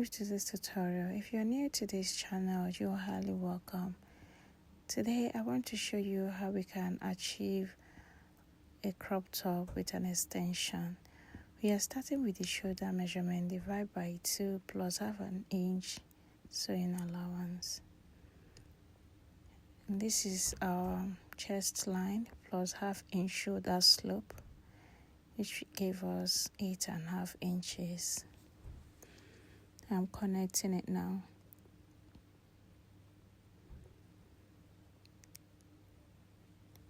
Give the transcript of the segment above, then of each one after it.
welcome to this tutorial. If you're new to this channel, you're highly welcome. Today I want to show you how we can achieve a crop top with an extension. We are starting with the shoulder measurement, divide by 2 plus half an inch sewing allowance. And this is our chest line plus half inch shoulder slope, which gave us 8.5 inches. I'm connecting it now.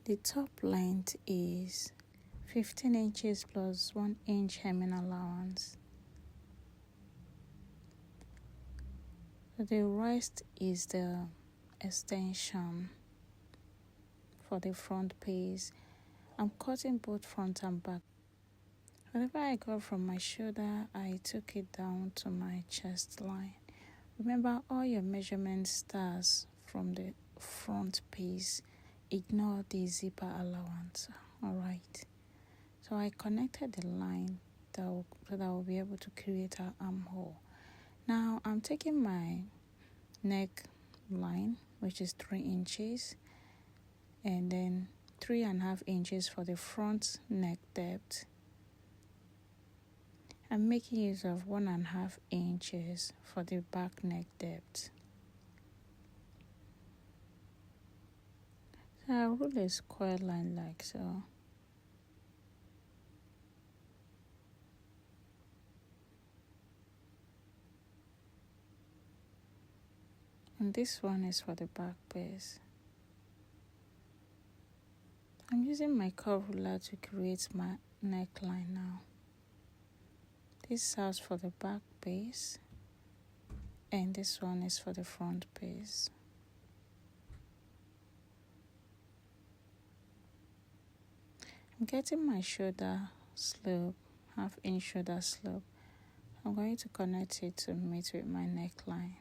The top length is 15 inches plus 1 inch hemming allowance. The rest is the extension for the front piece. I'm cutting both front and back. Whatever I got from my shoulder, I took it down to my chest line. Remember, all your measurements starts from the front piece. Ignore the zipper allowance. Alright. So I connected the line so that I will be able to create our armhole. Now I'm taking my neck line, which is 3 inches, and then 3.5 inches for the front neck depth. I'm making use of 1.5 inches for the back neck depth. So I'll rule a square line like so. And this one is for the back piece. I'm using my curve ruler to create my neckline now. This serves for the back piece, and this one is for the front piece. I'm getting my shoulder slope, half inch shoulder slope. I'm going to connect it to meet with my neckline.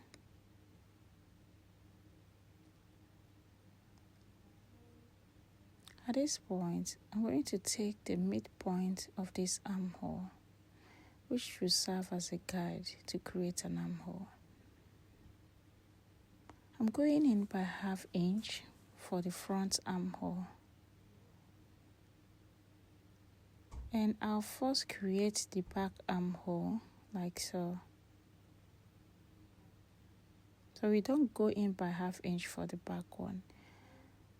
At this point, I'm going to take the midpoint of this armhole, which will serve as a guide to create an armhole. I'm going in by half inch for the front armhole. And I'll first create the back armhole like so. So we don't go in by half inch for the back one.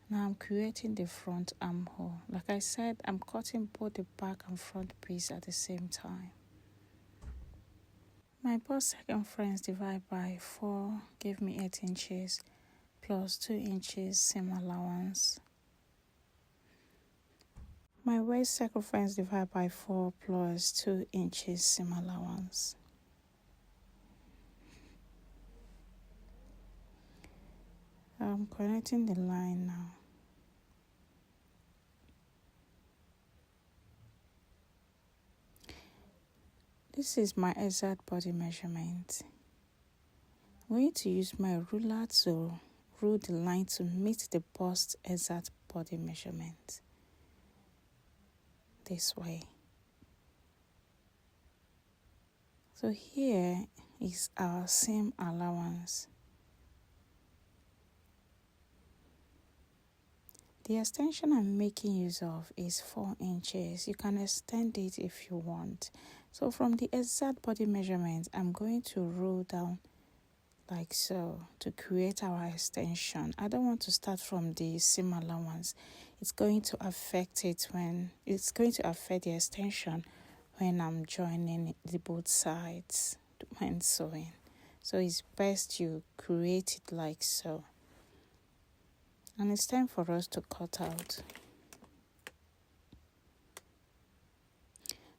Now I'm creating the front armhole. Like I said, I'm cutting both the back and front piece at the same time. My bust circumference divided by 4 gave me 8 inches plus 2 inches seam allowance. My waist circumference divided by 4 plus 2 inches seam allowance. I'm connecting the line now. This is my exact body measurement. I'm going to use my ruler to rule the line to meet the bust exact body measurement. This way. So here is our seam allowance. The extension I'm making use of is 4 inches. You can extend it if you want. So from the exact body measurement, I'm going to roll down like so to create our extension. I don't want to start from the seam allowance. It's going to affect the extension when I'm joining the both sides when sewing. So it's best you create it like so. And it's time for us to cut out.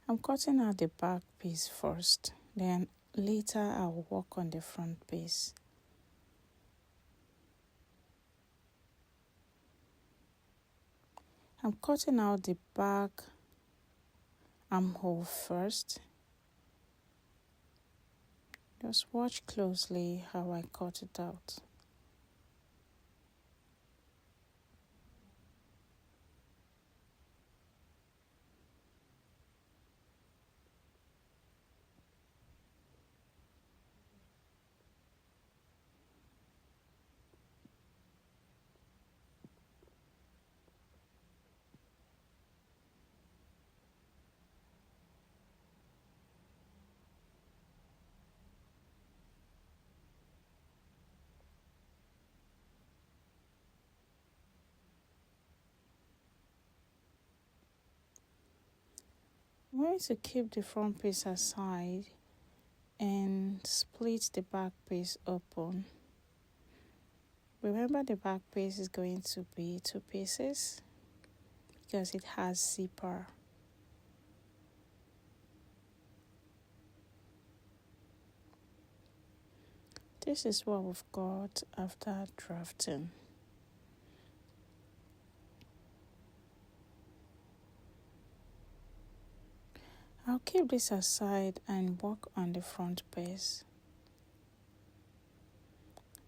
I'm cutting out the back piece first, then later I'll work on the front piece. I'm cutting out the back armhole first. Just watch closely how I cut it out. going to keep the front piece aside and split the back piece open. Remember, the back piece is going to be 2 pieces because it has zipper. This is what we've got after drafting. I'll keep this aside and work on the front piece.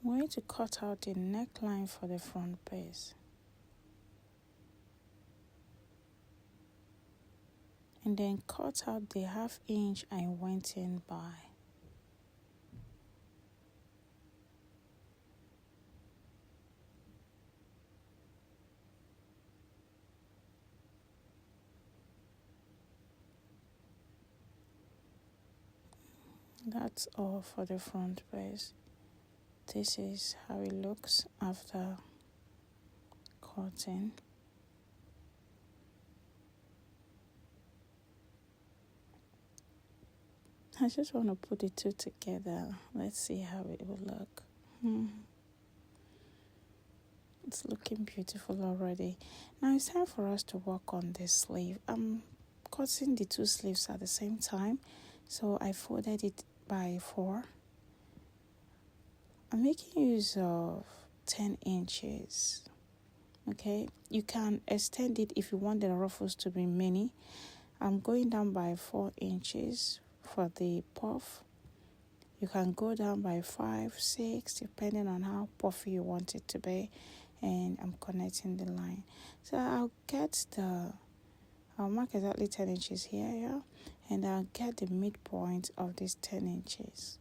I'm going to cut out the neckline for the front piece. And then cut out the 1/2 inch I went in by. That's all for the front piece. This is how it looks after cutting. I just want to put the two together. Let's see how it will look. It's looking beautiful already. Now it's time for us to work on this sleeve. I'm cutting the 2 sleeves at the same time, so I folded it by 4. I'm making use of 10 inches. Okay, you can extend it if you want the ruffles to be mini. I'm going down by 4 inches for the puff. You can go down by 5, 6, depending on how puffy you want it to be. And I'm connecting the line. So I'll mark exactly 10 inches here, yeah? And I'll get the midpoint of these 10 inches.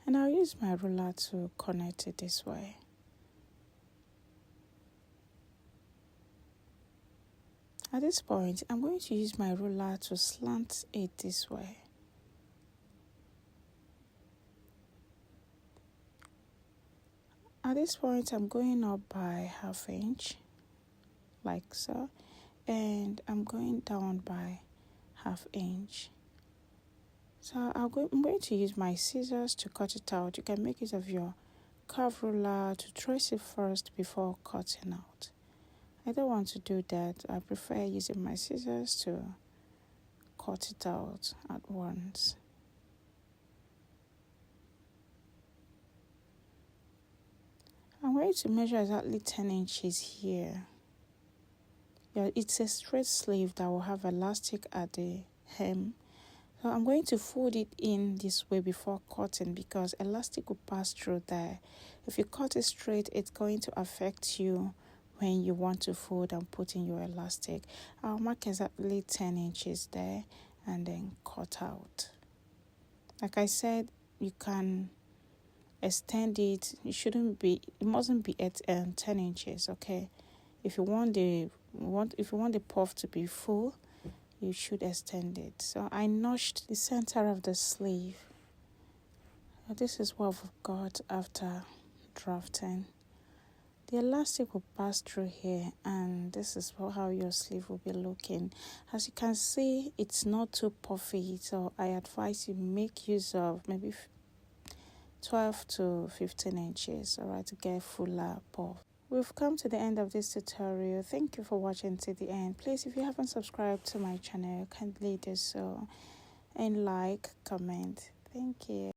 And I'll use my ruler to connect it this way. At this point, I'm going to use my ruler to slant it this way. At this point, I'm going up by 1/2 inch, like so, and I'm going down by 1/2 inch. So I'm going to use my scissors to cut it out. You can make use of your curve ruler to trace it first before cutting out. I don't want to do that. I prefer using my scissors to cut it out at once. I'm going to measure exactly 10 inches here. Yeah, it's a straight sleeve that will have elastic at the hem. So I'm going to fold it in this way before cutting because elastic will pass through there. If you cut it straight, it's going to affect you when you want to fold and put in your elastic. I'll mark exactly 10 inches there and then cut out. Like I said, you can extend it. It mustn't be at 10 inches, okay? If you want the puff to be full, you should extend it. So I notched the center of the sleeve. This is what we've got after drafting. The elastic will pass through here, and this is how your sleeve will be looking. As you can see, it's not too puffy, so I advise you make use of maybe 12 to 15 inches, alright, to get fuller puff. We've come to the end of this tutorial. Thank you for watching to the end. Please, if you haven't subscribed to my channel, kindly do so and like, comment. Thank you.